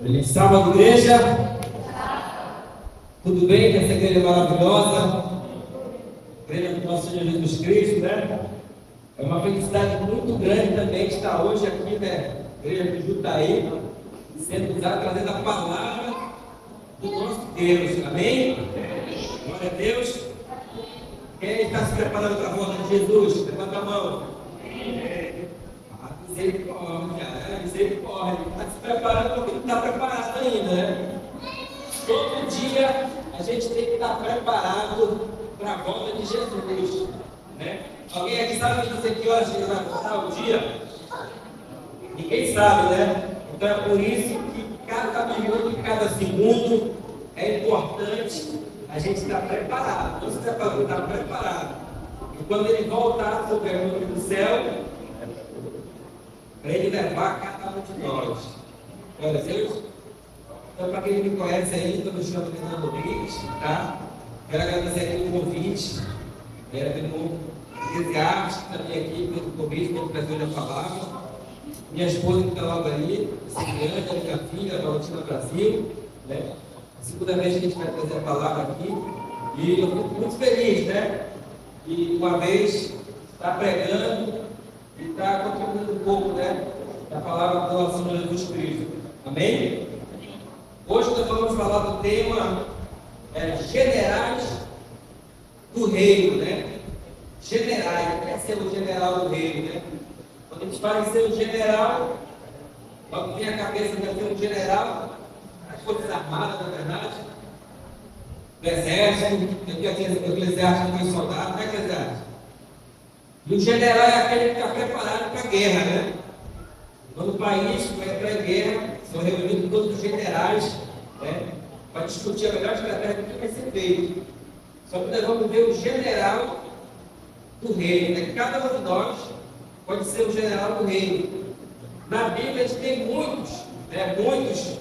Feliz sábado, igreja. Tudo bem? Essa igreja maravilhosa. Igreja do nosso Senhor Jesus Cristo, né? É uma felicidade muito grande também estar hoje aqui, né? Igreja de Jutaí, sendo usada, trazendo a palavra do nosso Deus. Amém? Glória a Deus. Quem está se preparando para a volta de Jesus? Levanta a mão. Misericórdia, misericórdia. Está se preparando porque não está preparado ainda, né? Todo dia a gente tem que estar preparado para a volta de Jesus, né? Alguém aqui sabe dizer que horas ele vai voltar o dia? Ninguém sabe, né? Então é por isso que cada minuto e cada segundo é importante a gente estar preparado. Não se preparou, está preparado. E quando ele voltar sobre a nuvem do céu, para ele levar cada um de nós. Glória a Deus. Então, para quem não me conhece ainda, eu me chamo Fernando Rodrigues, tá? Quero agradecer aqui o convite. Era pelo Eclesiastes, também aqui, pelo convite, pelo presente da palavra. Minha esposa que está logo ali, Cigana, minha filha, Valentina Brasil, né? A segunda vez que a gente vai trazer a palavra aqui. E eu fico muito feliz, né? E uma vez está pregando e está contribuindo um pouco, né? Da palavra do nosso Senhor Jesus Cristo. Amém? Hoje nós vamos falar do tema generais do reino, né? Generais, quer ser o general do reino, né? Quando a gente fala em ser um general, logo vem a cabeça de ser um general das Forças Armadas, na verdade, do Exército, que aqui o Eclesiastes foi soldado, não é Eclesiastes? E o general é aquele que está preparado para a guerra, né? Quando o país vai para a guerra, são reunidos todos os generais, né? Para discutir a melhor estratégia do que vai ser feito. Só que nós vamos ver o general do reino, né? Cada um de nós pode ser o general do reino. Na Bíblia a gente tem muitos, né? Muitos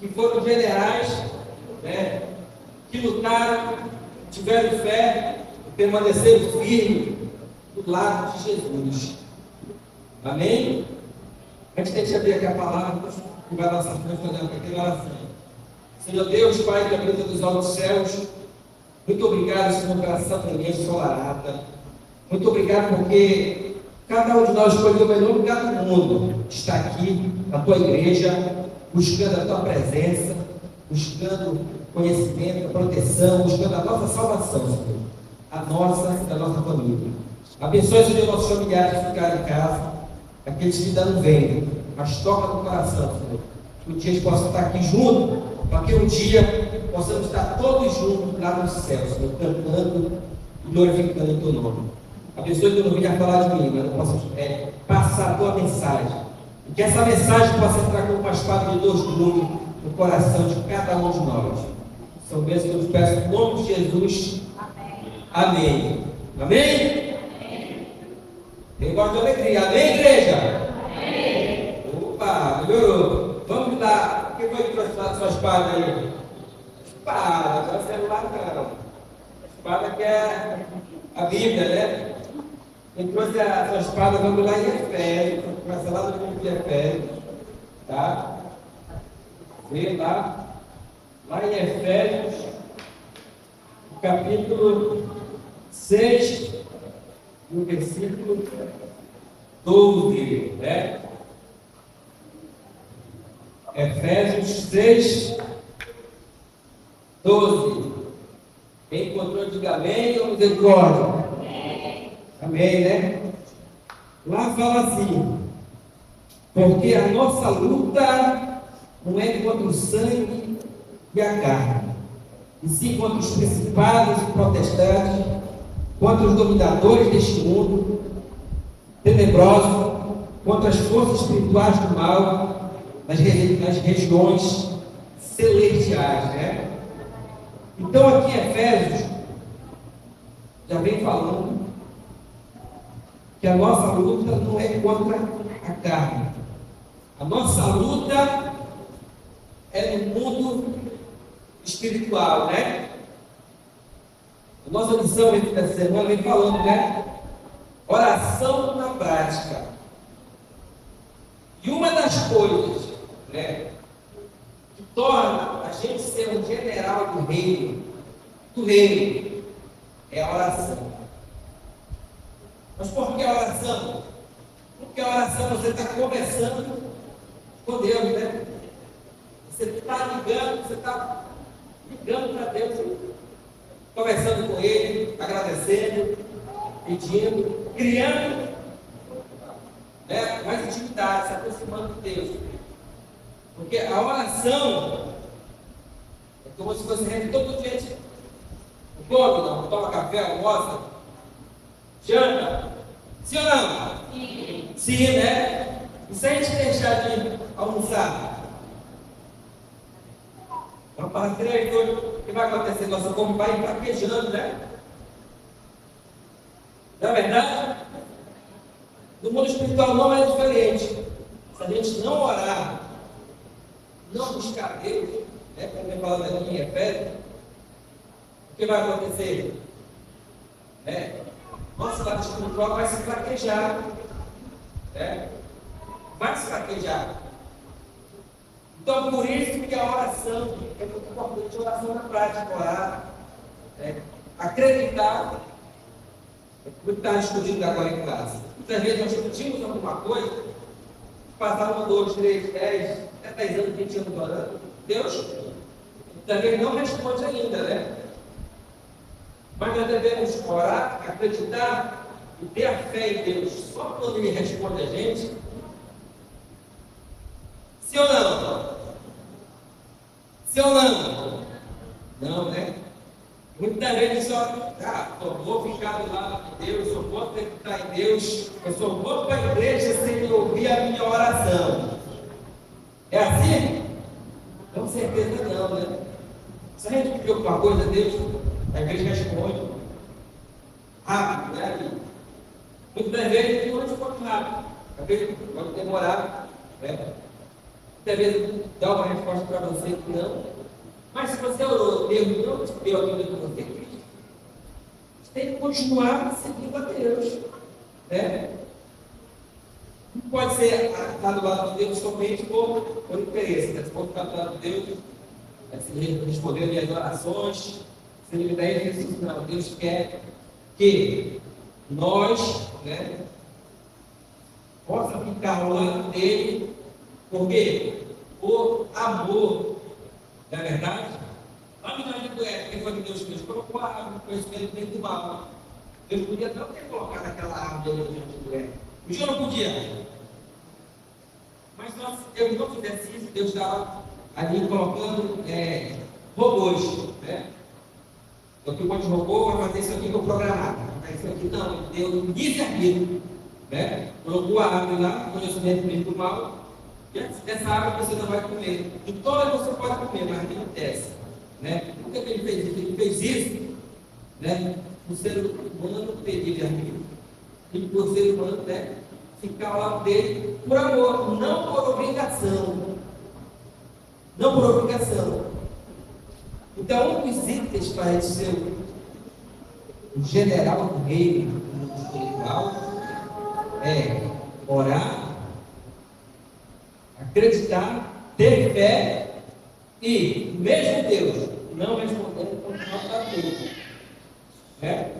que foram generais, né? Que lutaram, tiveram fé, permaneceram firmes do lado de Jesus. Amém? Antes de a gente abrir aqui a palavra, que vai nossa frente fazer uma pequena oração. Senhor Deus, Pai, que habita dos altos céus, muito obrigado, Senhor, pela santa manhã ensolarada. Muito obrigado porque cada um de nós escolheu o melhor lugar do mundo. Está aqui, na tua igreja, buscando a tua presença, buscando conhecimento, proteção, buscando a nossa salvação, Senhor. A nossa e da nossa família. Abençoe, Senhor, nossos familiares que ficaram em casa, aqueles que ainda não vêm, mas toca no coração, Senhor. Que um dia eles possam estar aqui juntos, para que um dia possamos estar todos juntos lá no céu, Senhor, cantando e glorificando o teu nome. Abençoe que eu não venha falar de mim, mas eu possa passar a tua mensagem. E que essa mensagem possa entrar como uma espada de dois gumes no coração de cada um de nós. São bênçãos que eu te peço em nome de Jesus. Amém. Amém? Eu gosto de alegria. Amém, igreja? Amém. Opa, melhorou. Vamos lá. Quem foi que trouxe a sua espada aí? Espada, não é celular não. Espada que é a Bíblia, né? Quem trouxe a sua espada, vamos lá em Efésios. Começa lá no livro de Efésios. Tá? Vem lá. Lá em Efésios, capítulo 6. No versículo 12, né? Efésios 6, 12. Quem encontrou, diga amém ou misericórdia? Amém. Amém, né? Lá fala assim: porque a nossa luta não é contra o sangue e a carne, e sim contra os principados e potestades, contra os dominadores deste mundo tenebroso, contra as forças espirituais do mal nas regiões celestiais, né? Então aqui em Efésios já vem falando que a nossa luta não é contra a carne. A nossa luta é no mundo espiritual, né? A nossa missão essa semana vem falando, né? Oração na prática. E uma das coisas, né, gente ser um general do reino, é a oração. Mas por que a oração? Porque a oração você está conversando com Deus, né? Você está ligando para Deus, conversando com Ele, agradecendo, pedindo, criando, né, mais intimidade, se aproximando de Deus. Porque a oração é como se você rende todo dia. Come, não, toma café, almoça, janta. Sim ou não? Sim. Sim, né? E se a gente deixar de almoçar? Vamos para 3, 2, o que vai acontecer? Nossa fome vai fraquejando, né? Não é verdade? No mundo espiritual não é diferente. Se a gente não orar, não buscar Deus, né? Como eu falo aqui em Efésios, o que vai acontecer? Nosso lado espiritual vai se fraquejar. Né? Vai se fraquejar. Então, por isso que a oração é muito importante, a oração na prática, orar, acreditar. Muito está discutindo agora em casa. Muitas vezes nós discutimos alguma coisa, passaram 1, 2, 3, 10, até 10 anos, 20 anos orando, Deus muitas vezes não responde ainda, né? Mas nós devemos orar, acreditar e ter a fé em Deus. Só quando Ele responde a gente. Sim ou não? Sim ou não? Não, né? Muitas vezes só vou ficar do lado de Deus, eu vou acreditar em Deus, eu só vou para a igreja sem ele ouvir a minha oração. É assim? Com certeza não, né? Se a gente pedir alguma coisa a Deus, a igreja responde rápido, né? Muitas vezes não responde rápido, às vezes pode demorar, né? Muitas vezes dá uma resposta para você que não. Mas se você orou, Deus não te deu aquilo que você quis, você tem que continuar seguindo a Deus, né? Não pode ser estar do lado de Deus somente por interesse, né? Você pode estar do lado de Deus, responder as orações, se ele dá exercício, não. Deus quer que nós, né, possa ficar ao lado dele, por quê? Por amor. Não é verdade? Lá no Jardim do Éden, quem foi que Deus fez? Colocou a árvore do conhecimento bem do mal. Deus podia não ter colocado aquela árvore ali no Jardim do Éden. O senhor não podia. Mas se Deus não fizesse isso, Deus estava ali colocando robôs. Né? Então, que um monte de robô vai fazer isso aqui que eu programava. Isso aqui não, ele deu livre-arbítrio. Né? Colocou a árvore lá, conhecimento bem do mal. Dessa água você não vai comer. De toda você pode comer, mas não desce. Né? Por que ele fez isso? Ele fez isso, né? O ser humano pedir arbítrio. E o ser humano, né, ficar ao lado dele por amor, não por obrigação. Não por obrigação. Então, um dos itens para a gente ser o general do reino espiritual é orar, acreditar, ter fé e, mesmo Deus não respondendo, continuar para tudo. Né?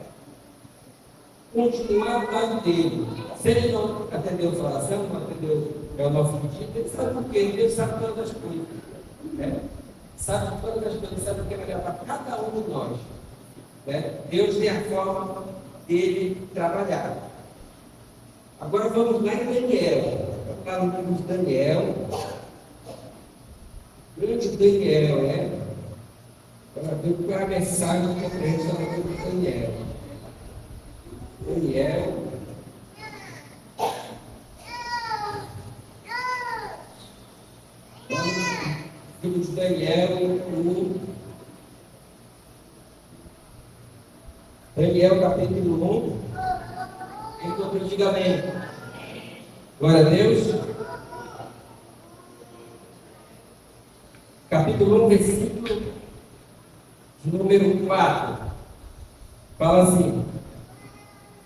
Continuar do lado dele. Se ele não atendeu a sua oração, não atendeu o nosso pedido, ele sabe por quê? Deus sabe todas as coisas. Né? Sabe todas as coisas, sabe o que é melhor para cada um de nós. Né? Deus tem a forma dele trabalhar. Agora vamos lá em Daniel. Vamos lá no livro de Daniel. Grande Daniel, né? Para ver qual é a mensagem que eu tenho sobre o livro de Daniel. Daniel. Livro de Daniel 1. Daniel capítulo 1. Enquanto diga amém. Glória a Deus. Capítulo 1, versículo de número 4. Fala assim: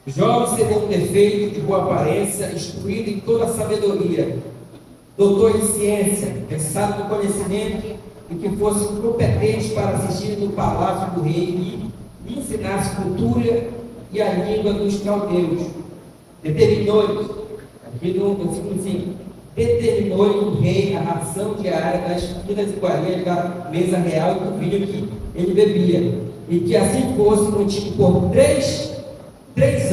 jovem segundo perfeito, de boa aparência, instruído em toda a sabedoria, doutor em ciência, versado no conhecimento e que fosse competente para assistir no palácio do rei e ensinasse cultura e a língua dos caldeus. Determinou-lhe, aqui no versículo 5, determinou-lhe o rei a ração diária das finas iguarias da mesa real e do vinho que ele bebia, e que assim fosse mantido por três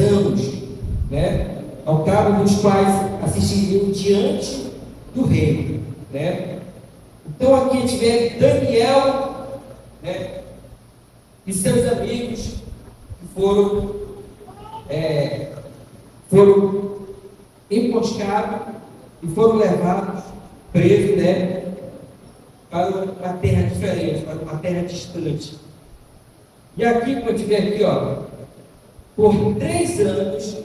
anos, né, ao cabo dos quais assistiriam diante do rei, né? Então aqui a gente vê Daniel, né, e seus amigos que foram emboscados e foram levados, presos, né, para uma terra diferente, para uma terra distante. E aqui, como a gente vê aqui, ó, por 3 anos,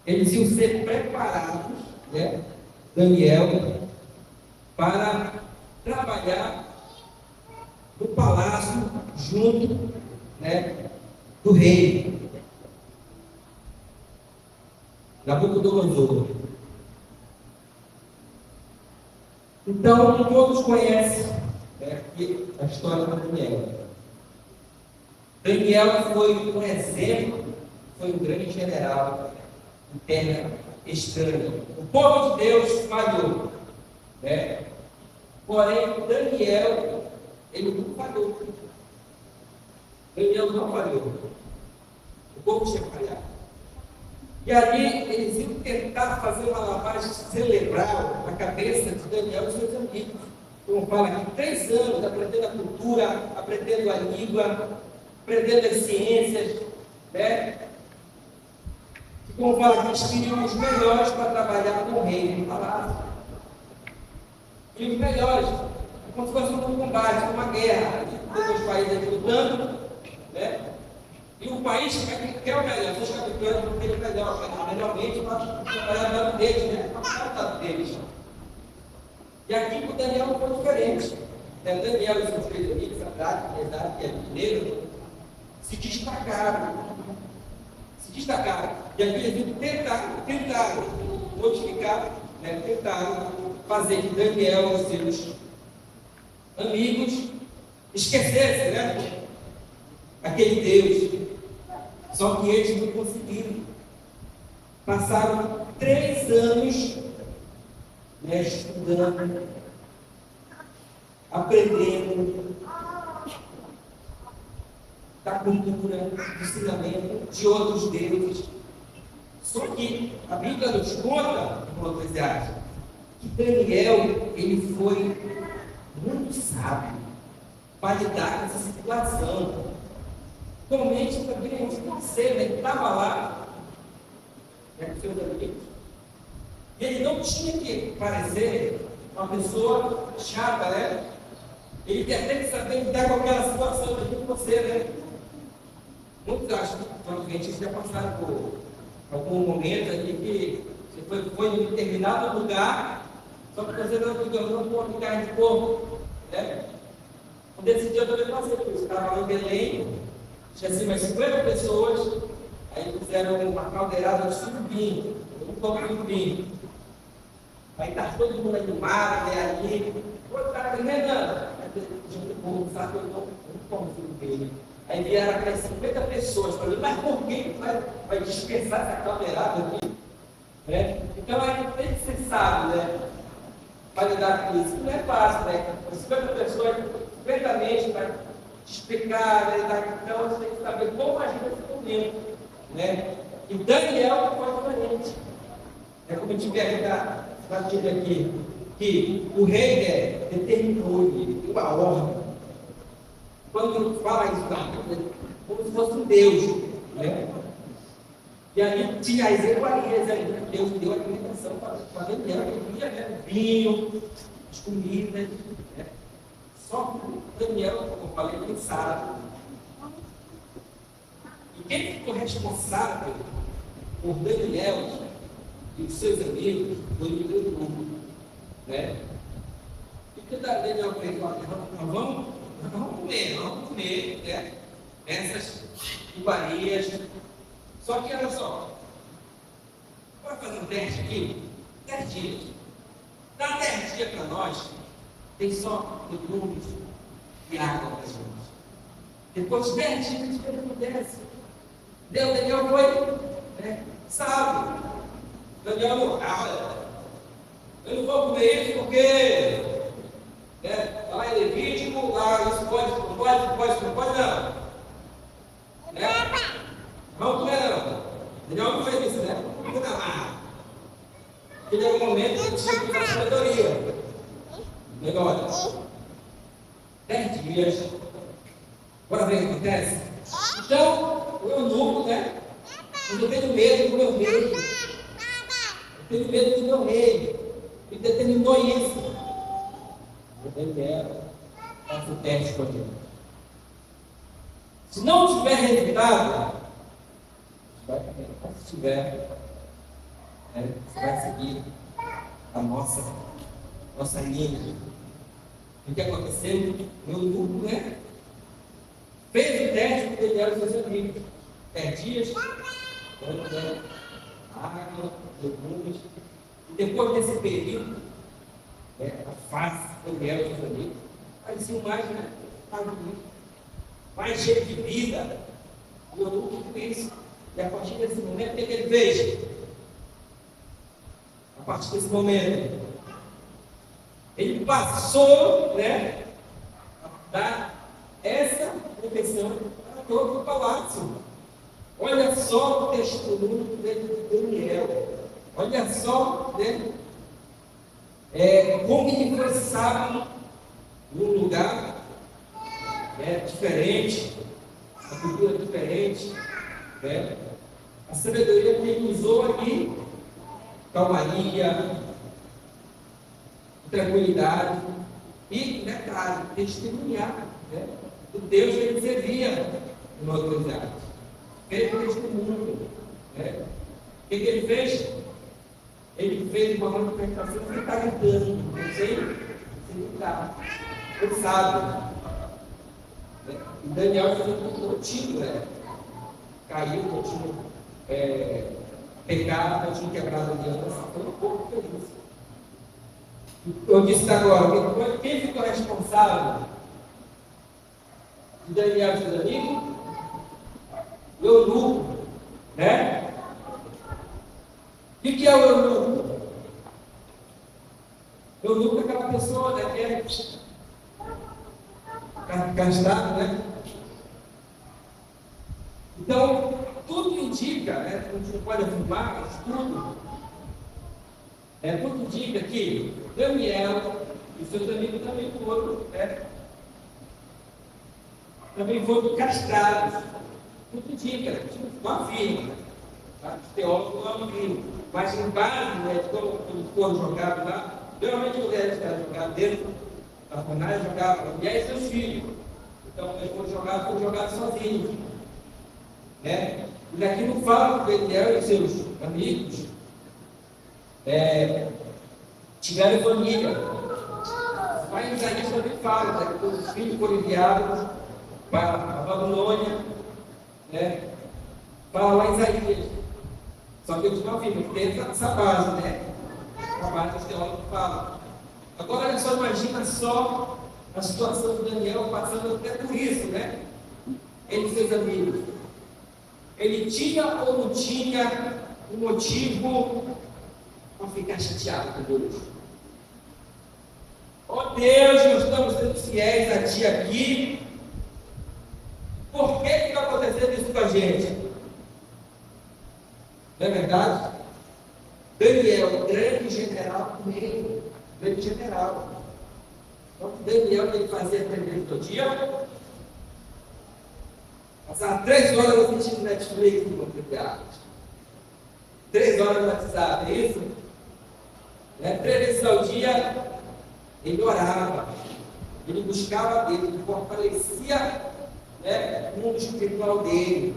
eles iam ser preparados, né, Daniel, para trabalhar no palácio junto, né, do rei Nabucodonosor. Então, todos conhecem, né, a história de Daniel. Daniel foi um exemplo, foi um grande general em terra estranha. O povo de Deus falhou, né? Porém, Daniel, ele não falhou. Daniel não falhou. O povo tinha falhado. E ali eles iam tentar fazer uma lavagem cerebral na cabeça de Daniel e seus amigos. Como fala aqui, 3 anos aprendendo a cultura, aprendendo a língua, aprendendo as ciências, né? E como fala aqui, eles queriam os melhores para trabalhar com o rei no palácio. E os melhores, como se fosse um combate, uma guerra. Tem 2 países aqui lutando, né? E o país que quer o melhor, vocês estão lutando porque ele melhor, melhormente para trabalhar do lado deles, né? Para ficar do lado deles. E aqui com o Daniel não foi diferente. Daniel e seus 3 amigos, Sadraque, Mesaque e Abednego, se destacaram. E aqui eles tentaram modificar, né? Tentaram fazer que Daniel e seus amigos esquecessem, né, aquele Deus. Só que eles não conseguiram. Passaram 3 anos, né, estudando, aprendendo da cultura, do ensinamento de outros deuses. Só que a Bíblia nos conta, no Eclesiastes, que Daniel, ele foi muito sábio para lidar com essa situação. Atualmente, também a gente tem que ser, né? Ele estava lá, né, com seus amigos, e ele não tinha que parecer uma pessoa chata, né? Ele tem que saber lidar com aquela situação de você, né? Muitos acham que provavelmente já passaram por algum momento aqui que você foi em um determinado lugar, só que você não pode ficar de corpo, né? Nesse dia eu também passei por isso. Estava lá em Belém, tinha assim umas 50 pessoas, aí fizeram uma caldeirada de surubim, um pouco de surubim. Aí está todo mundo animado, né, ali. Pô, está treinando. O povo sabe que eu não como surubim. Aí vieram aquelas 50 pessoas para mim, mas por que vai dispensar essa caldeirada aqui? Né? Então a gente tem que ser sábio, né? Para lidar com isso. Não é fácil, né? As 50 pessoas, 50 meses para explicar, né? Então você tem que saber como agir nesse momento, né? E Daniel foi diferente. É como a gente vê aqui na Bíblia aqui, que o rei, né, determinou, ele deu uma ordem. Quando fala isso, como se fosse um Deus, né? E ali tinha as iguarias, ali, Deus deu a alimentação para Daniel, ele ia, né, vinho, as comidas, né? Só que Daniel, como eu falei, ele sabe. E quem ficou responsável por Daniel e os seus amigos foi o Deus, né? E que Daniel fez, vamos comer, né? Essas iguarias. Só que, olha só, vai fazer um teste aqui, 10 dias. Dá 10 dias para nós, tem só legumes e água para gente. Depois de 10 dias, a gente vê o que acontece. Daniel foi, sabe? Daniel não, olha, eu não vou comer isso porque, lá em Levítico, lá isso pode, não pode, não. Vamos comer, não. Daniel não fez isso, né? Não fica lá. Porque em algum momento ele tinha que usar sabedoria. Melhor. 10 dias. Bora ver o que acontece? Então, o eunuco, eu tenho medo do meu rei. Eu tenho medo do meu rei. Ele determinou isso. Eu quero. Faça o teste com ele. Se não tiver resultado, se tiver, você vai seguir a nossa linha. O que aconteceu? O eunuco, fez o teste porque ele era os seus amigos. 10 dias, água, legumes. E depois desse período, a face do Daniel e os seus amigos pareciam mais cheio de vida. E o eunuco fez. E a partir desse momento, o que ele fez? A partir desse momento, ele passou, a dar essa profissão para todo o palácio. Olha só o testemunho de Daniel. Olha só, como ele foi sábio num lugar diferente, uma cultura diferente. A sabedoria que ele usou aqui, calmaria, tranquilidade e, claro, testemunhar do Deus que ele servia numa autoridade. Ele fez testemunho. O que ele fez? Ele fez uma manifestação sem estar gritando, sem gritar. Ele sabe. E Daniel foi um contínuo, caiu, continuou pecado, continuou quebrado a aliança. Foi um pouco feliz. Eu disse agora, quem ficou responsável de Daniel e seus amigos? O eunuco, O que é o eunuco? O eunuco é aquela pessoa, que é castrado, Então, tudo indica, a gente não pode afirmar, mas tudo indica que Daniel e seus amigos também foram castrados. Tudo indica, não afirma. Os teólogos não afirmam. Mas em base, de quando foram jogados lá, geralmente mulheres eram jogadas dentro da fornalha, jogavam mulheres e seus filhos. Então, eles foram jogados sozinhos. E daqui não fala que Daniel e seus amigos tiveram família. Mas Isaías também fala que os filhos foram enviados para a Babilônia. Fala lá em Isaías. Só que eles não afirmam, tem essa base, a base dos teólogos falam. Agora, olha só, imagina só a situação de Daniel passando até por isso, Ele e seus amigos. Ele tinha ou não tinha um motivo para ficar chateado com Deus? Oh Deus, nós estamos sendo fiéis a Ti aqui. Por que está acontecendo isso com a gente? Não é verdade? Daniel, grande general, grande general. Então, Daniel, ele fazia aprender todo dia. Passava 3 horas assistindo Netflix no computador. 3 horas no WhatsApp, é isso? 3 vezes ao dia, ele orava. Ele buscava Deus, ele fortalecia o mundo espiritual dele.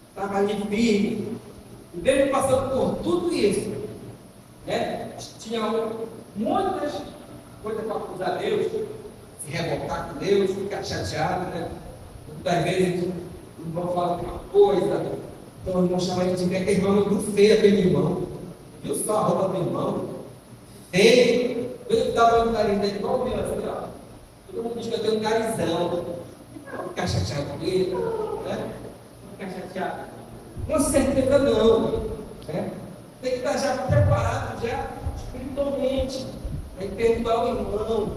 Estava ali firme. E mesmo passando por tudo isso, tinha muitas coisas para acusar Deus, se revoltar com Deus, ficar chateado, Muitas vezes o irmão fala uma coisa, então o irmão chama a gente de que irmão é muito feio aquele irmão. Viu só a roupa do irmão? Tem. Eu estava no nariz dele, igual meu, assim, ó. Todo mundo diz que eu tenho um narizão. Não ficar chateado com ele, né? Não ficar chateado. Com certeza não. Né? Tem que estar já preparado, já espiritualmente. Tem que perdoar o irmão.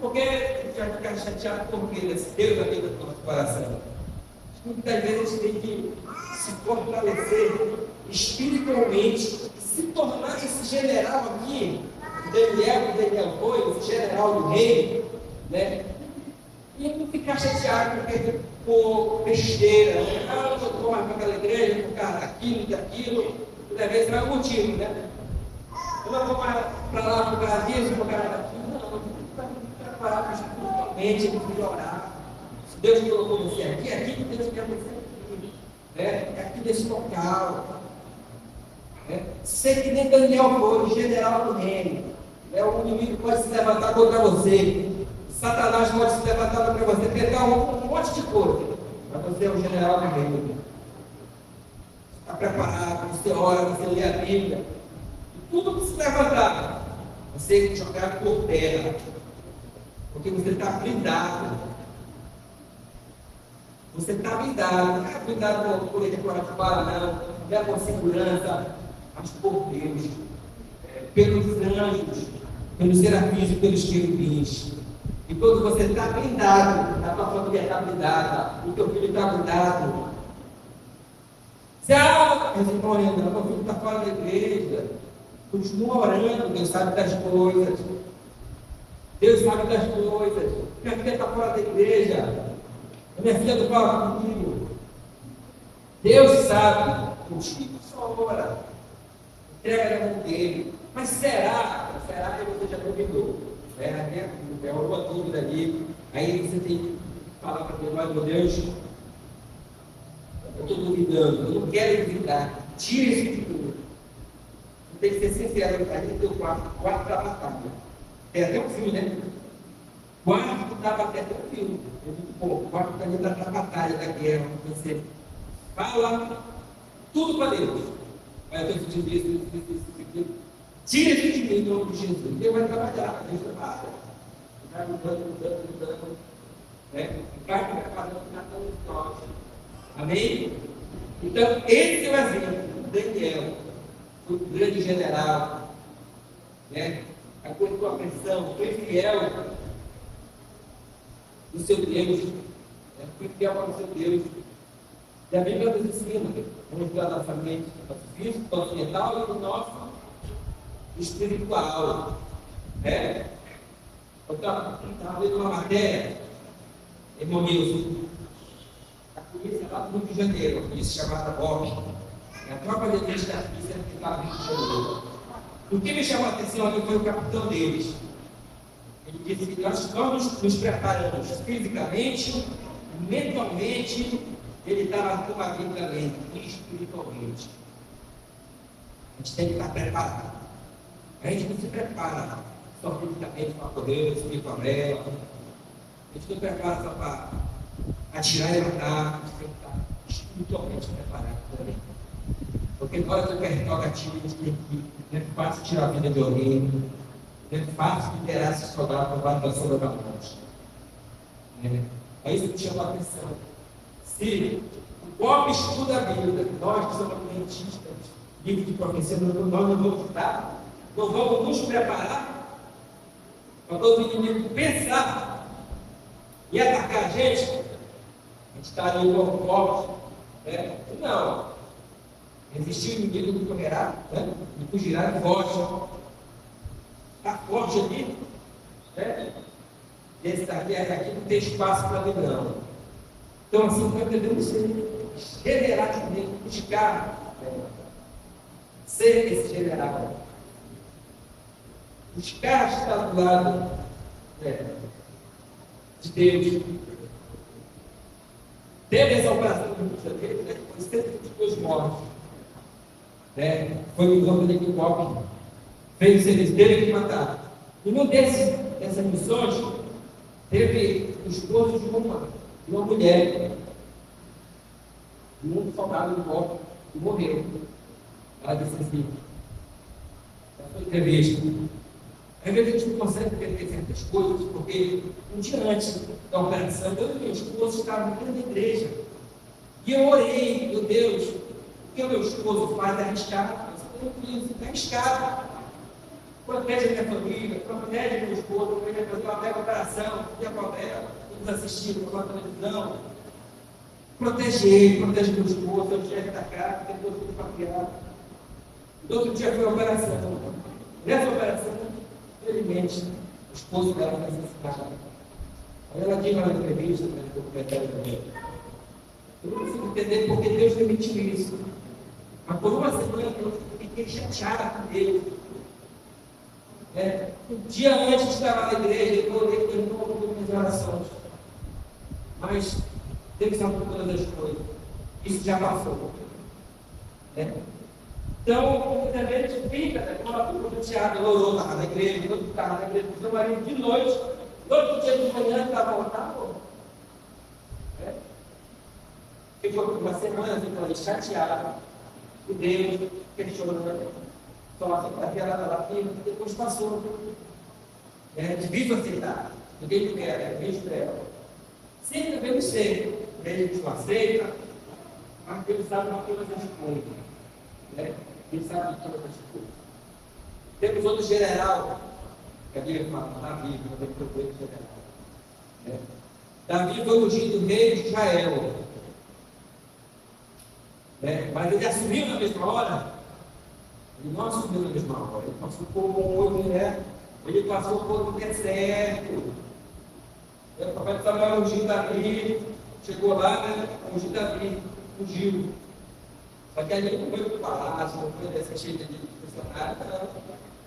Porque a gente vai ficar chateado porque Deus é Deus do nosso coração. Muitas vezes a gente tem que se fortalecer espiritualmente e se tornar esse general aqui, Daniel foi, esse general do rei, né? E não ficar chateado porque por besteira, né? Ah, eu vou mais para aquela igreja, por causa daquilo e daquilo, muitas vezes não é o motivo, né? Eu não vou mais para lá por causa disso, por causa daquilo, não, preparar espiritualmente, melhorar. Se Deus colocou você aqui, aqui que Deus quer você aqui, né? É aqui desse local. Né? Sei que nem Daniel foi, general do reino. Né? O inimigo pode se levantar contra você. Satanás pode se levantar contra você, tentar um monte de coisa. Mas você é o general do reino. Está preparado, você ora, você lê a Bíblia. E tudo que se levantar, você tem que jogar por terra. Porque você está blindado. Você está blindado. Não é blindado por ele fora de fora, não é com segurança, mas por Deus. Pelos anjos, pelos serafins e pelos querubins. E quando você está blindado, a tua família está blindada, o teu filho está blindado. Você orando, meu filho está fora da igreja. Continua orando, Deus sabe das coisas. Deus sabe das coisas. Minha filha está fora da igreja. Minha filha não fala comigo. Deus sabe. Os filhos só ora. Entrega na mão dele. Mas será que você já duvidou? É uma dúvida ali. Aí você tem que falar para Deus, mas meu Deus, eu estou duvidando, eu não quero duvidar. Tira esse de tudo. Tem que ser sincero, a gente tem o quarto da batalha. Tem até um filme, né? Quarto da batalha, até um filme. O quarto da batalha, da guerra. Você fala tudo para Deus. Vai ter sentido isso. Tira esse de mim, em nome de Jesus. Deus vai trabalhar, Deus trabalha. Vai mudando. Vai preparando cada um de nós. Amém? Então, esse é o exemplo. Daniel, o grande general, né? Aguentou a pressão, foi fiel no seu Deus, né? Foi fiel para o seu Deus. E a Bíblia nos ensina, vamos ver a nossa mente, nosso físico, nosso mental e o nosso espiritual. Né? Eu estava lendo uma matéria, irmão Milson, a polícia lá do Rio de Janeiro, a polícia chamada BOP, a tropa de elite da polícia que estava no Rio de Janeiro. O que me chamou a atenção aqui foi o capitão deles. Ele disse que nós nos preparamos fisicamente, mentalmente, ele estava com a vida lenta, espiritualmente. A gente tem que estar preparado. A gente não se prepara só fisicamente para poder subir com a vela. A gente não prepara só para atirar e matar. A gente tem que estar espiritualmente preparado também. Porque na hora que o território ativo, a gente tem que. Não é fácil tirar a vida de alguém. Não é fácil liberar esse soldado para a sombra da morte. É isso que me chama a atenção. Se o BOP estuda a Bíblia, nós que somos adventistas, livro de profecia, nós não vamos estudar, não vamos nos preparar para todo o inimigo pensar e atacar a gente está ali no forte. Não. Existiu o inimigo que correrá, e fugirá de forte. Está forte ali, esse daqui não tem espaço para ele, não. Então, assim, nós devemos ser generalmente buscar ser esse general. Buscar estar do lado de Deus. Teve essa operação do Rio de Janeiro, foi 122 mortos. Foi o governo de Equipe, fez o serviço dele que matar. E numa dessas missões, teve o esposo de uma mulher, de um soldado de morte, que morreu. Ela disse assim: sua entrevista. Às vezes a gente não consegue entender certas coisas, porque um dia antes da operação, eu e meu esposo estavam dentro da igreja. E eu orei, meu Deus, o que o meu esposo faz é arriscar? É arriscar. Protege a minha família, protege meu esposo, para ele fazer uma mega operação, dia qualquer, nos assistindo pela televisão. Protege ele, protege meu esposo, eu chefe da casa, tem dois filhos para criar. No outro dia foi a operação. Nessa operação, infelizmente, o esposo dela foi assassinado. Aí ela diz na entrevista, no documentário também. Eu não consigo entender porque Deus permitiu isso. Mas por uma semana eu fiquei chateada com Deus. Um dia antes de estar na igreja, eu orei com ele com minhas orações. Mas Deus sabe todas as coisas. Isso já passou. Então, muitas vezes a gente fica, quando o Tiago orou na igreja, quando estava na igreja do seu marido de noite, no outro dia de manhã estava voltado. Ficou uma semana assim, chateado, com Deus, questionando, só aquela firma, depois passou. Difícil aceitar, ninguém quer, ninguém espera. Sempre devemos ser, a gente não aceita, mas Deus sabe uma coisa das coisas. Ele sabe de todas as coisas. Temos outro general, que a Bíblia fala, Davi, que foi o general. Davi foi ungido rei de Israel. Mas ele assumiu na mesma hora? Ele não assumiu na mesma hora. Ele passou por um outro, ele passou por um deserto. O profeta Samuel ungiu Davi, chegou lá, ungiu Davi, fugiu. Só que ali não foi para o palácio, não foi dessa cheia de funcionários,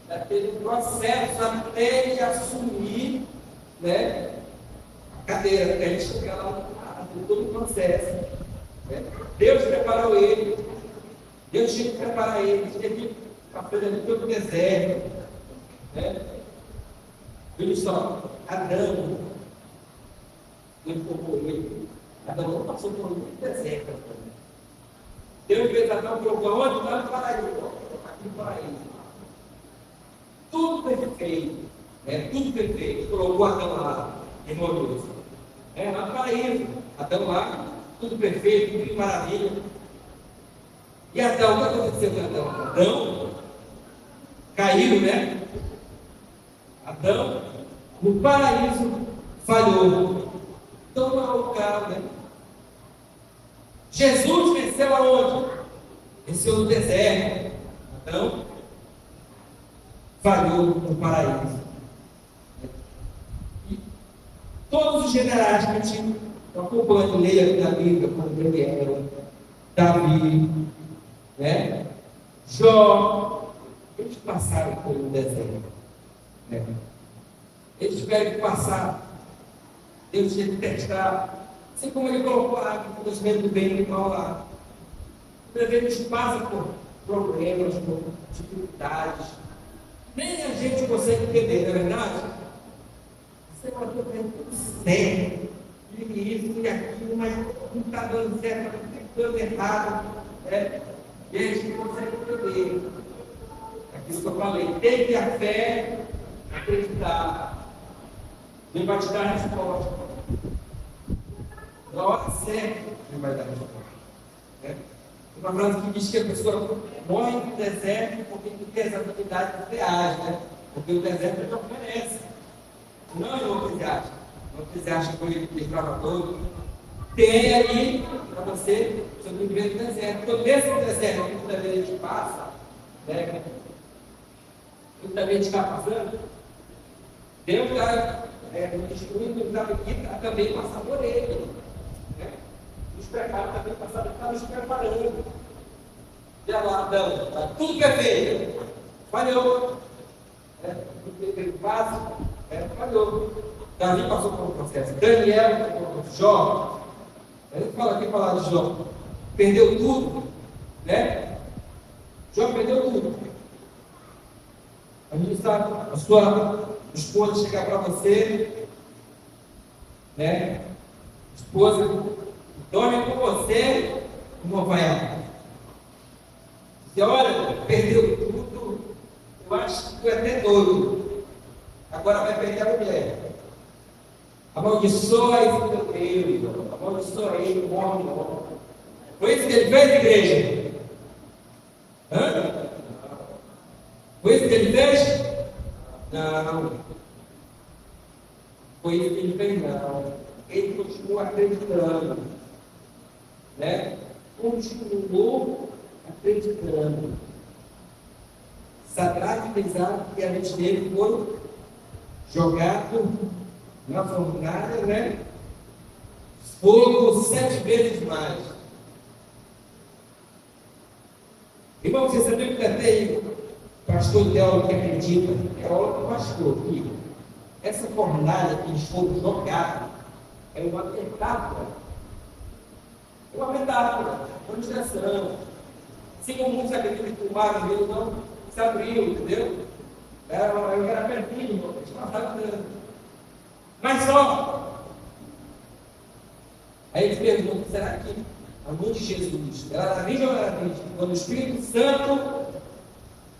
não. Teve um processo até ele assumir a cadeira, até ele chegar lá no palácio, todo o processo. Deus preparou ele, Deus tinha que preparar ele, teve que fazer ali todo o deserto. Viu só, Adão, ele formou ele, Adão não passou por um deserto. Deus fez Adão colocou onde? Lá no paraíso, aqui no paraíso. Tudo perfeito, tudo perfeito. Colocou Adão lá, em Moroso. Lá no paraíso, Adão lá, tudo perfeito, tudo maravilha. E Adão, o que aconteceu com Adão? Adão caiu, Adão, no paraíso, falhou. Então, o carro, Jesus venceu aonde? Venceu no deserto. Adão falhou no paraíso. E todos os generais que a gente acompanha, leia a Bíblia, como Daniel, Davi, Jó, eles passaram pelo deserto. Eles tiveram que passar. Deus tinha que testar. Assim como ele colocou lá, o conhecimento do bem e do mal lá. Muitas vezes a gente passa por problemas, por dificuldades. Nem a gente consegue entender, não é verdade? Você pode ter tudo certo, e isso e aquilo, mas não está dando certo, está dando errado. E a gente não consegue entender. Aquilo que eu falei, tem que a fé acreditar. Ele vai te dar a resposta. Na hora certa, ele vai dar a resposta. Uma frase que diz que a pessoa morre no deserto porque tem as atividades reais, porque o deserto não oferece. Não é o que você acha. Não que você acha que foi desbravador. Tem ali para você sobreviver no deserto. Então, nesse deserto que muitas vezes a gente passa, muitas vezes a gente está passando, Deus está instruindo para também passar por ele. Os pecados também passaram, está nos preparando. E lá, Adão, está tudo perfeito. Falhou. Tudo perfeito, básico. Falhou. Davi passou por um processo. Daniel, Jó. Ele fala aqui, falar de Jó. Perdeu tudo. Jó perdeu tudo. A gente sabe, a sua esposa chegar para você, esposa, dorme com você, como vai ela? Você olha, perdeu tudo, Eu acho que tu é até doido. Agora vai perder a mulher. Amaldiçoa esse teu Deus. Amaldiçoa ele, morre logo. Foi isso que ele fez, igreja? Hã? Foi isso que ele fez? Não. Foi isso que ele fez, não. Ele continuou acreditando. Né? Continuou acreditando. Sadraque, Mesaque e Abednego foram jogados na fornalha, né? Fogo 7 vezes mais. Irmão, você sabia que até pastor teólogo que acredita, teólogo pastor, que essa fornalha que eles foram jogados é uma metáfora. É uma metáfora, uma ilustração. Assim como muitos acreditam que o mar dele não se abriu, entendeu? Eu era pertinho, irmão, eles passaram dando. Mas só. Aí eles perguntam, será que a mão de Jesus, ela era virgem ou ela era virgem? Quando o Espírito Santo,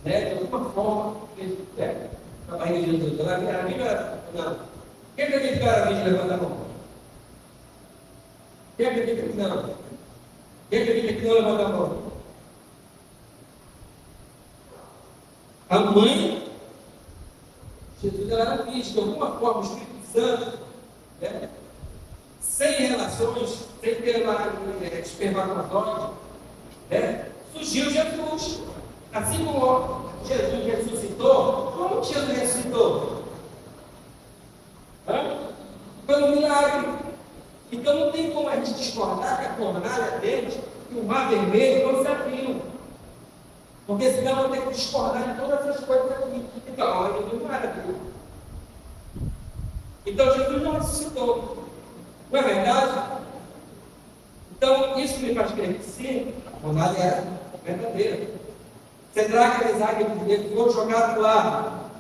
né, de alguma forma, fez na barriga de Jesus, ela era virgem ou era não? Quem acredita que ela era virgem, levanta a mão. Quem acredita que não? Quem acredita que não, levanta a mão. A mãe, Jesus, ela era virgem, de alguma forma, o Espírito Santo, né, sem relações, sem ter lá espermatozoide, né, surgiu Jesus. Assim como Jesus ressuscitou, como Jesus ressuscitou? Foi um milagre. Então não tem como a gente discordar que a fornalha deles, que o mar vermelho não se abriu. Porque senão eu tenho que discordar de todas essas coisas aqui. Então, Jesus não era Deus. Então Jesus não ressuscitou. Não é verdade? Então, isso me faz crer que sim, a fornalha era verdadeira. Sadraque, Mesaque e Abednego foram jogados lá.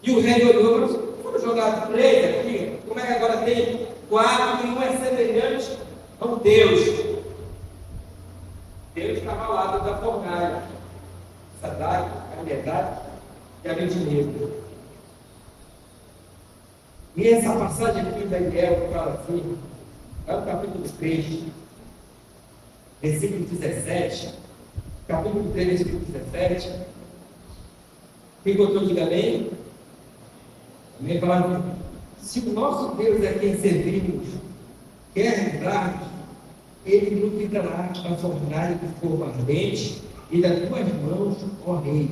E o rei olhou, mas foram jogados 3 aqui. Como é que agora tem 4 e um é semelhante ao Deus? Deus estava ao lado da fornalha. Sadraque, Mesaque e Abednego. E essa passagem aqui da Daniel fala assim, é o capítulo 3, versículo 17, capítulo 3, versículo 17. Quem botou, diga amém? Amém? Fala, se o nosso Deus é quem servimos, quer livrar-nos, ele nos livrará da fornalha de fogo ardente e das tuas mãos, ó rei.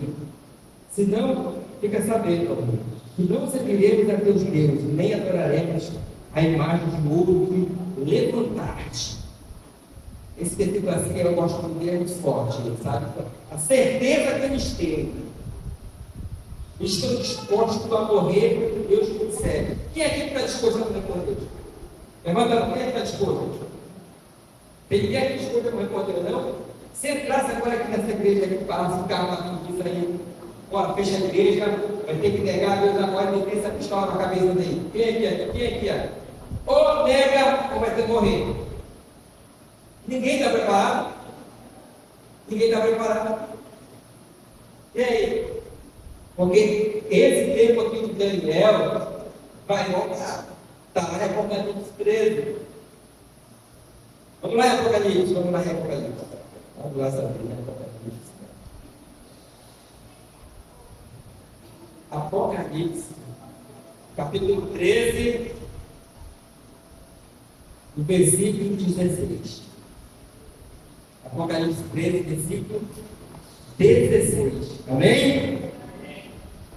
Se não, fica sabendo, que não serviremos a teus deuses, nem adoraremos a imagem de ouro que levantaste. Esse versículo assim eu gosto muito, é muito forte, sabe? A certeza que eles têm. Estão dispostos a morrer porque Deus concede. Quem aqui está disposto a morrer por Deus? Levanta a mão, quem está disposto? Tem ninguém aqui disposto a morrer por Deus, não? Se entrasse agora aqui nessa igreja que fala, esse carro aqui diz aí, ó, fecha a igreja, vai ter que negar a Deus agora e tem essa pistola na cabeça dele. Quem aqui é? Ou nega ou vai ter que morrer. Ninguém está preparado? Ninguém está preparado. E aí? Porque esse tempo aqui de Daniel vai voltar. Está lá em Apocalipse 13. Vamos lá em Apocalipse. Vamos lá saber em Apocalipse. Apocalipse, capítulo 13, no versículo 16. Apocalipse 13, versículo 16. Amém?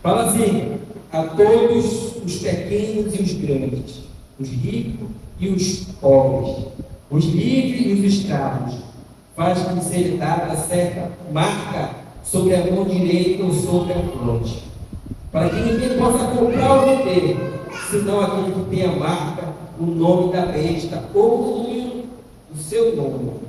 Fala assim: a todos os pequenos e os grandes, os ricos e os pobres, os livres e os escravos, faz com que seja dada certa marca sobre a mão direita ou sobre a fronte, para que ninguém possa comprar ou vender, senão aquele que tem a marca, o nome da besta ou o seu nome.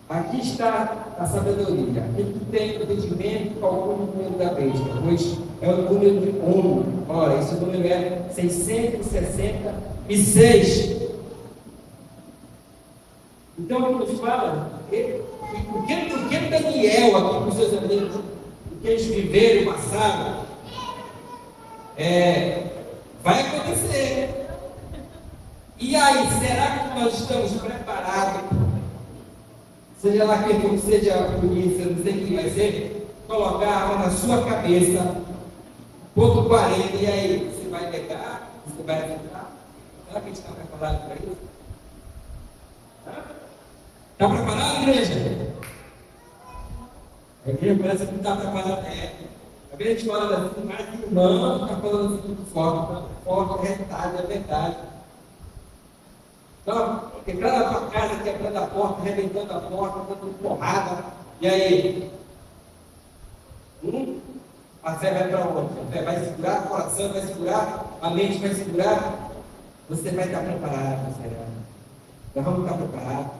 Aqui está a sabedoria. Aquele que tem entendimento, calcula o número da besta, pois é o número de 1. Ora, esse número é 666. Então, quando nos fala, por que Daniel aqui com seus amigos, por que eles viveram no passado, vai acontecer. E aí, será que nós estamos preparados? Seja lá quem for, seja a polícia, não sei quem vai ser, colocar a arma na sua cabeça, ponto 40, e aí, você vai negar? Você vai aceitar? Será que a gente está preparado para isso? Está preparado, igreja? A igreja parece que não está preparada. A gente fala assim, mas irmão, está falando assim muito forte, é verdade. Então, quebrando a tua casa, quebrando a porta, arrebentando a porta, dando porrada. E aí? A fé vai para onde? A fé vai segurar, o coração vai segurar, a mente vai segurar. Você vai estar preparado, será? Nós vamos estar preparados.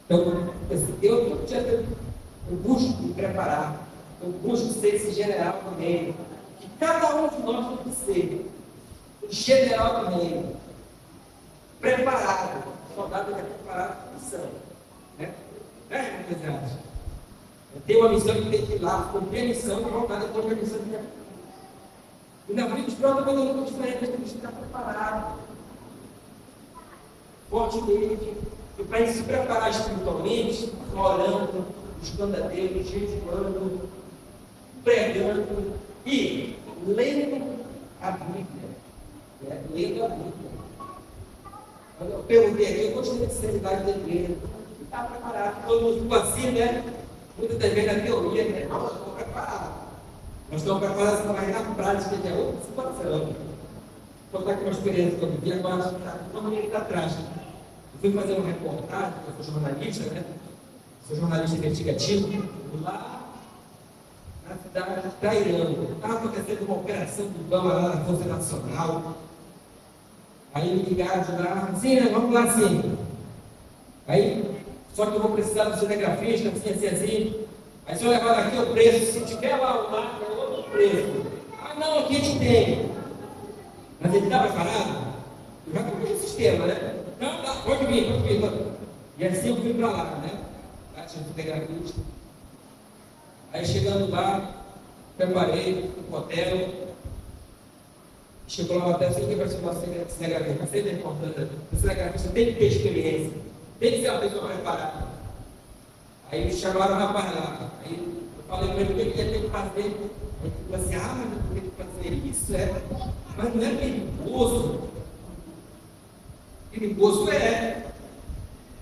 Então, eu busco me preparar. Eu busco ser esse general do reino. Que cada um de nós tem que ser o general do reino. Preparado. O soldado é preparado para a missão. Né? Eu tenho uma missão que tem que ir lá, cumprir a missão e voltar depois da missão. E na frente de prova, quando eu não diferente, a gente está preparado. Fortemente. E para ele se preparar espiritualmente, orando, buscando a Deus, jejuando, pregando e lendo a Bíblia. Lendo a Bíblia. Quando eu perguntei aqui, eu gostei de seriedade da igreja. Está preparado. Todo mundo ficou assim, né? Muitas das vezes na teoria, né? Nós estamos preparados. Nós estamos preparados, mas na prática que é outra situação. Vou contar aqui uma experiência que eu vivi agora, uma minuto atrás. Eu fui fazer uma reportagem, eu sou jornalista, né? Sou jornalista investigativo, lá na cidade de Tairanga. Estava acontecendo uma operação do Ibama lá na Força Nacional. Aí me ligaram de lá, sim, né? Vamos lá sim. Aí, só que eu vou precisar do cinegrafista, assim. Aí se eu levar daqui o preço, se tiver lá o mar, é outro preço. Ah, não, aqui a gente tem. Mas ele está preparado? Eu já comprei o sistema, né? Não, tá, pode vir. E assim eu fui para lá, né? Lá tinha um cinegrafista. Aí chegando lá, preparei o hotel. Chegou lá no hotel, sei que vai ser uma cinegrafista. Mas sempre é importante. O cinegrafista tem que ter experiência. Tem que ser uma pessoa preparada. Aí me chamaram o rapaz lá. Aí eu falei para ele o que ele ia ter que fazer. Aí ele falou assim, mas eu tenho que fazer isso, mas não é perigoso. Perigoso é.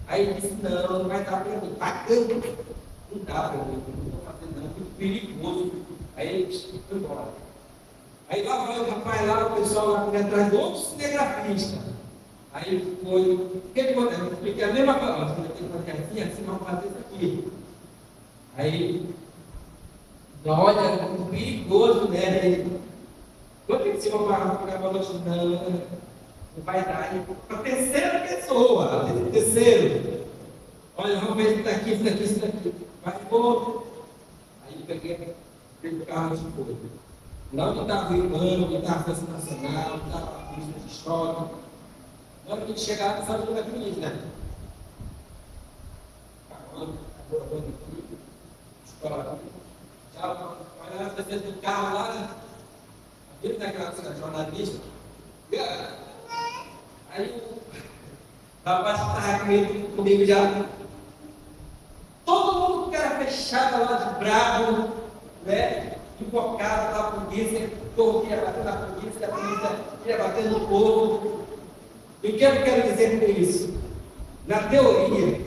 Aí ele disse, não vai dar para mim. Bacana. Não dá para mim, não vou fazer não, muito perigoso. Aí ele disse, foi embora. Aí lá vai o rapaz lá, o pessoal lá por atrás do outro cinegrafista. Aí ele foi, o que acontece? Eu expliquei a mesma coisa, você tem que fazer assim, vamos fazer isso aqui. Aí, olha, é muito perigoso, né? Ele, quando ele se vai pagar uma noite, não vai dar. A terceira pessoa, terceiro, olha, vamos ver isso daqui. Vai, pô. Aí eu peguei o carro de fogo. Não que estava o Ibama, não estava a Força Nacional, não estava a Polícia de Choque. Na hora que a gente chegar, não sabe como é feliz, né? Já olha na frente do carro lá, né? Viu daquela jornalista? Aí o rapaz estava comigo já. Todo mundo que era fechado lá de bravo, né? Invocado pela polícia, corria batendo na polícia, a polícia ia batendo no povo. E o que eu quero dizer com isso? Na teoria,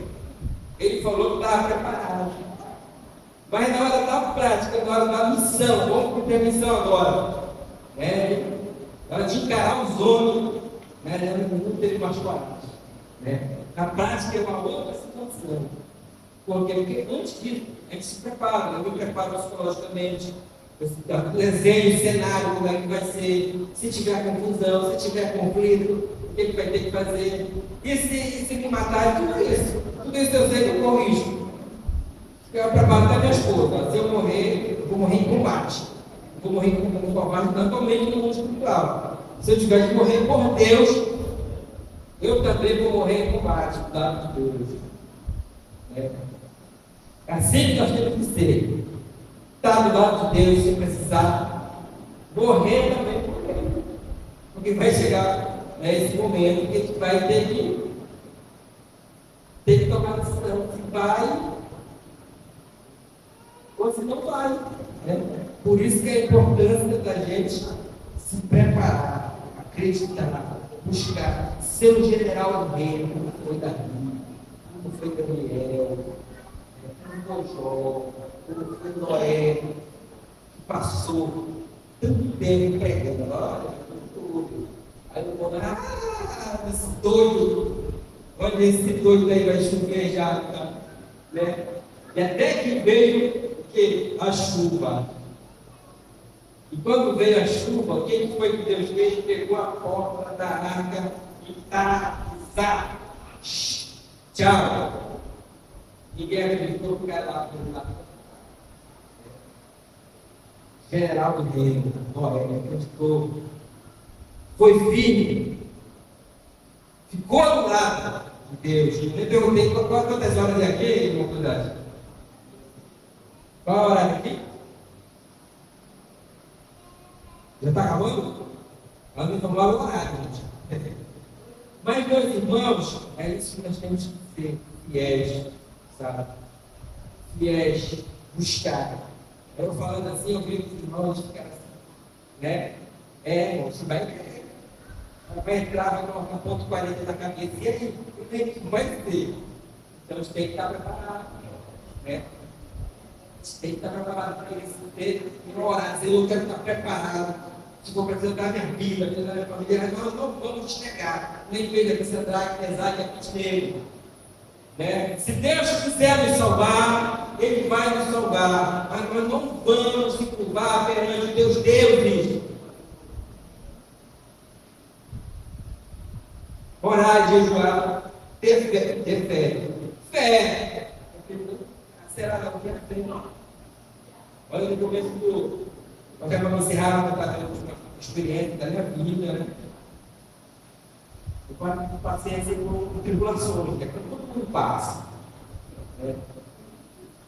ele falou que estava preparado. Mas na hora da prática, na hora da missão, vamos cumprir a missão agora. Na hora de encarar os homens, não teve mais coragem. Na prática é uma outra situação. Porque antes disso, a gente se prepara, eu me preparo psicologicamente. Desenho, cenário, como é que vai ser, se tiver confusão, se tiver conflito, o que vai ter que fazer, e se me matar, tudo isso eu sei que eu corro risco. Eu preparo da minha esposa, se eu morrer, eu vou morrer em combate, eu vou morrer como combate, não somente no mundo espiritual. Se eu tiver que morrer por Deus, eu também vou morrer em combate, dado de Deus. É assim que nós temos que ser. Está do lado de Deus sem precisar morrer também, porque vai chegar esse momento que a gente vai ter que tomar decisão se vai ou se não vai. Né? Por isso que a importância da gente se preparar, acreditar, buscar ser o general do reino, como foi Davi, como foi Daniel, como foi Jó, como foi Noé, que passou tanto tempo pregando, olha, tudo. Aí o povo, esse doido, olha esse doido aí vai chover já, né? E até que veio a chuva. E quando veio a chuva, o que foi que Deus fez? Pegou a porta da arca e tchau. Ninguém acreditou que era lá pelo lado. General do reino, Noé, acreditou. Foi firme. Ficou do lado de Deus. Eu me perguntei quantas horas é aqui, uma curiosidade. Qual a hora aqui? Já está acabando? Ela me falou o horário, gente. Mas, meus irmãos, é isso que nós temos que ser fiéis, sabe? Fiéis, buscar. Eu falando assim, eu vi os irmãos ficar assim, né? Você vai entrar, vai colocar ponto 40 na cabeça, e aí, o vai ser. Então, a gente tem que estar preparado, né? A gente tem que estar preparado para isso, ter orar, dizer, eu quero estar preparado. Se for precisar da minha vida, da minha família, nós não vamos te negar. Nem veja que você traz, pesar e apetite. Né? Se Deus quiser nos salvar, Ele vai nos salvar. Mas nós não vamos se curvar perante Deus deuses. Orar e jejuar, ter fé. Fé. Será que eu quero fé? Olha no começo do. Eu quero encerrar uma experiência da minha vida, né? Eu passei assim por tribulações, que é quando todo mundo passa. Né?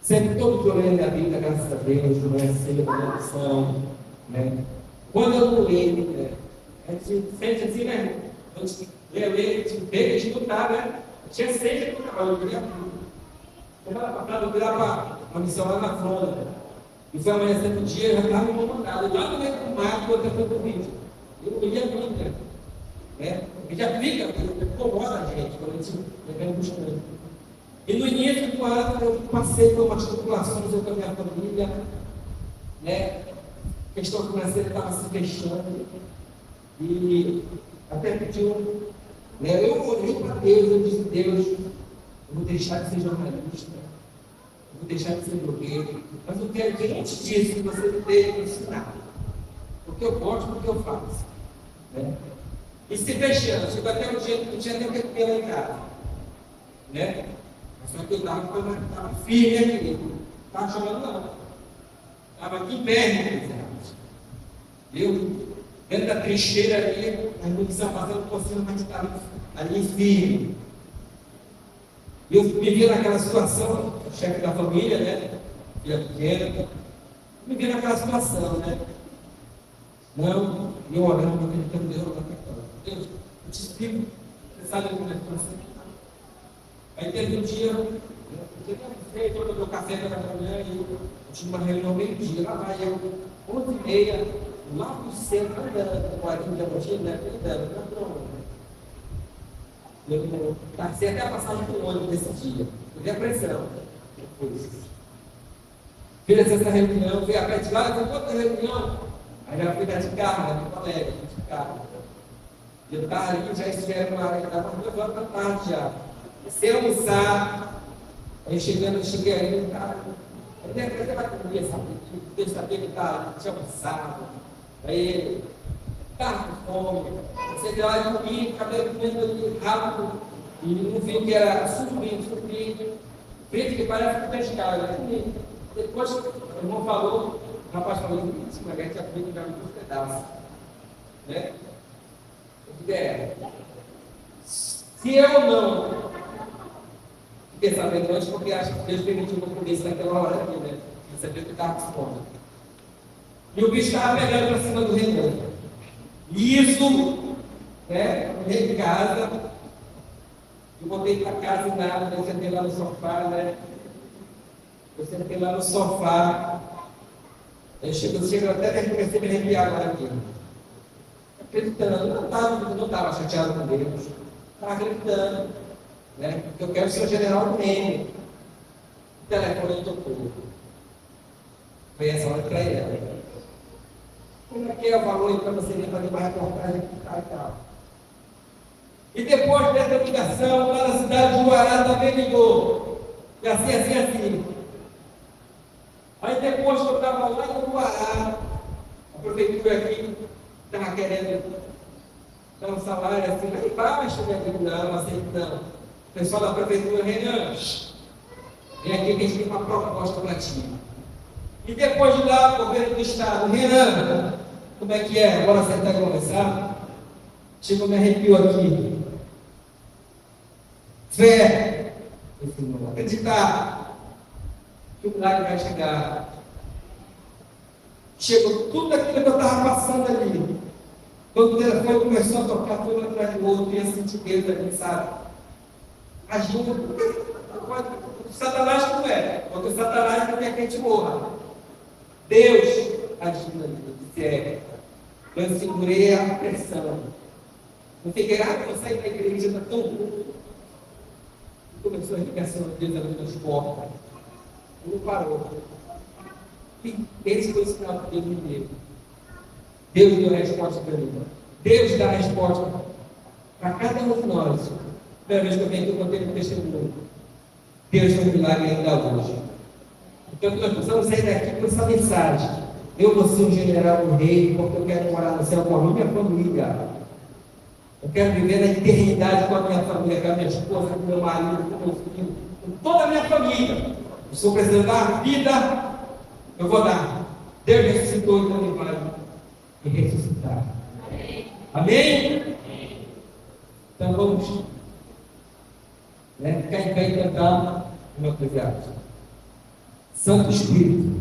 Sempre todo que eu leio na Bíblia, graças a Deus, não é assim, não é opção. Né? Quando eu não leio, né? A gente sente assim, né? A gente lê, a gente não tá, né? Eu tinha sede no trabalho, eu queria tudo. Eu virava uma missão lá na Flórida. E foi amanhecendo um dia, eu já estava incomodado. Eu estava no meio do mato, outra foi do vídeo. Eu não ia nunca. Né? E já fica, incomoda a gente, quando a gente vai buscando. E no início do ano, eu passei por umas tribulações com a minha família. Né? A questão financeira estava se fechando. E até pediu. Né? Eu olhei para Deus, eu disse: Deus, eu vou deixar de ser jornalista. Vou deixar de ser blogueiro, mas eu quero que antes disso que você me dê ensinar. Porque eu gosto do que eu faço. Né? E se fechando, chegou até um dia que não tinha nem o que comer lá em casa. Né? Só que eu estava firme aqui. Não estava chorando, não. Estava aqui em pé, viu? Dentro da trincheira ali, a munição passando por cima, mas estava ali firme. E eu me vi naquela situação, chefe da família, né? Filha pequena, me vi naquela situação, né? Não, eu orando, acreditando Deus, eu te explico, você sabe como é que você. Aí teve um dia, eu tinha todo o meu café pela manhã e eu tinha uma reunião meio-dia, lá vai eu, 11h30, lá no centro, andando, com a Arquim de Amotim, né? Andando, eu passei até a passagem do ônibus nesse dia. Eu vi a pressão. Fiz essa reunião, fui a pé de lá, eu outra reunião. Aí já fui de carro, né? Com colega, de carro. E eu estava ali, já estiveram lá, já estava 2 horas da tarde já. Sem almoçar, aí cheguei ali, cara. Eu tenho que ela comia, sabe? Deus sabia que tinha almoçado. Aí estava com fome. Você lá de comigo, cabelo comendo ali rápido, e não viu que era subindo, frito que parece que pescado, né? Depois o irmão falou, o rapaz falou, isso, mas a gente já comeu já muitos pedaços. Né? Se eu não fiquei sabendo antes, porque acho que Deus permitiu que eu comesse naquela hora aqui, né? Você viu que estava expondo. E o bicho estava pegando para cima do Renan. Isso, né? Eu cheguei em casa, eu voltei para casa e nada, eu sentei lá no sofá, né? Eu sentei lá no sofá. Eu chego até comecei a me arrepiar agora aqui. Acreditando, não estava chateado com Deus. Estava acreditando, né? Porque eu quero ser o general do reino. O telefone tocou. Foi essa hora para ela. Como é que é o valor para você vir fazer uma reportagem aqui e tal? E depois dessa ligação, lá na cidade de Uará também ligou. E assim. Aí depois que eu estava lá no Uará, a prefeitura aqui estava querendo dar um salário assim, lá embaixo, né? Não aceito não. O pessoal da prefeitura, Renan, vem aqui que a gente tem uma proposta para ti. E depois de lá, o governo do estado, Renan, como é que é? Bora sentar e conversar? Chegou, me arrepio aqui. Fé, não acreditar que o milagre vai chegar. Chegou tudo aquilo que eu estava passando ali. Quando o telefone começou a tocar tudo um atrás do outro, ia sentir Deus ali, sabe? Agindo. O Satanás não é, porque o Satanás não quer que a gente morra. Deus agindo ali, disse, eu segurei a pressão. Não fiquei, eu saí da igreja, está tão bom. Começou a ligação de Deus abrindo as portas. Não parou. E esse foi o sinal que Deus me deu. Deus deu a resposta para mim. Deus dá a resposta para cada um de nós. Primeira vez que eu venho aqui, eu contei no testemunho. Deus tem um milagre ainda hoje. Então, nós precisamos sair daqui com essa mensagem. Eu vou ser um general do reino, porque eu quero morar no céu com a minha família. Eu quero viver na eternidade com a minha família, com a minha esposa, com o meu marido, com o meu filho, com toda a minha família. Eu sou precisando dar vida, eu vou dar. Deus ressuscitou, então ele vai me ressuscitar. Amém? Então vamos ficar em pé e cantar o meu Eclesiastes. Santo Espírito.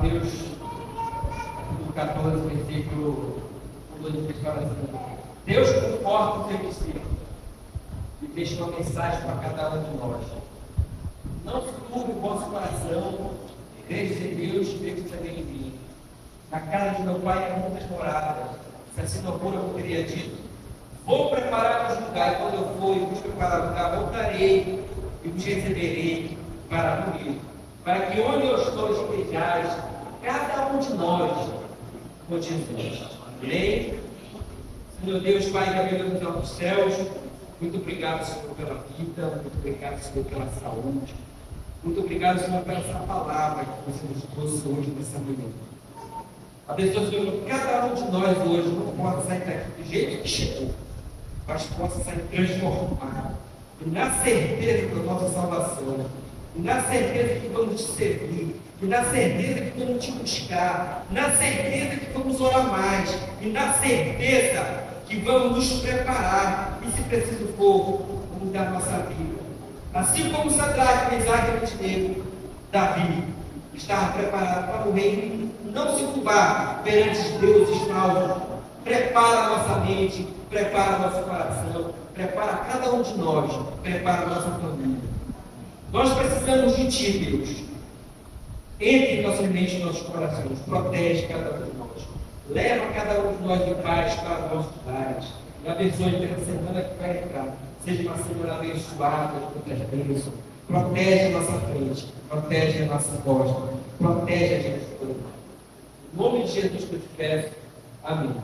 Mateus, no 14, versículo 2, fala assim: Deus conforta o seu discípulo e deixa uma mensagem para cada um de nós. Não se turbe o vosso coração, credes em Deus, credes também em mim. Na casa de meu pai há muitas moradas. Se assim não for, eu teria dito: vou preparar um lugar, e quando eu for e vos preparar um lugar, voltarei e vos receberei para comigo, para que onde eu estou estejais, cada um de nós, com Jesus. Amém? Senhor Deus, Pai, que habita nos altos céus, muito obrigado, Senhor, pela vida, muito obrigado, Senhor, pela saúde, muito obrigado, Senhor, pela essa palavra que você nos trouxe hoje nessa manhã. Abençoe, Senhor, que cada um de nós hoje não possa sair daqui do jeito que chegou, mas possa sair transformado, e na certeza da nossa salvação, e na certeza que vamos te servir, e na certeza que vamos te buscar, na certeza que vamos orar mais, e na certeza que vamos nos preparar, e se preciso for, vamos dar nossa vida. Assim como Sadraque, Mesaque e Abednego, Davi estava preparado para o reino, não se curvar perante os deuses maus. Prepara a nossa mente, prepara o nosso coração, prepara cada um de nós, prepara a nossa família. Nós precisamos de Ti, Deus. Entre em nossas mentes e nossos corações, protege cada um de nós. Leva cada um de nós em paz para os nossos lares. E abençoe pela semana que vai entrar. Seja uma semana abençoada, com as bênçãos. Protege a nossa frente, protege a nossa costa, protege a gente toda. Em nome de Jesus que eu te peço. Amém.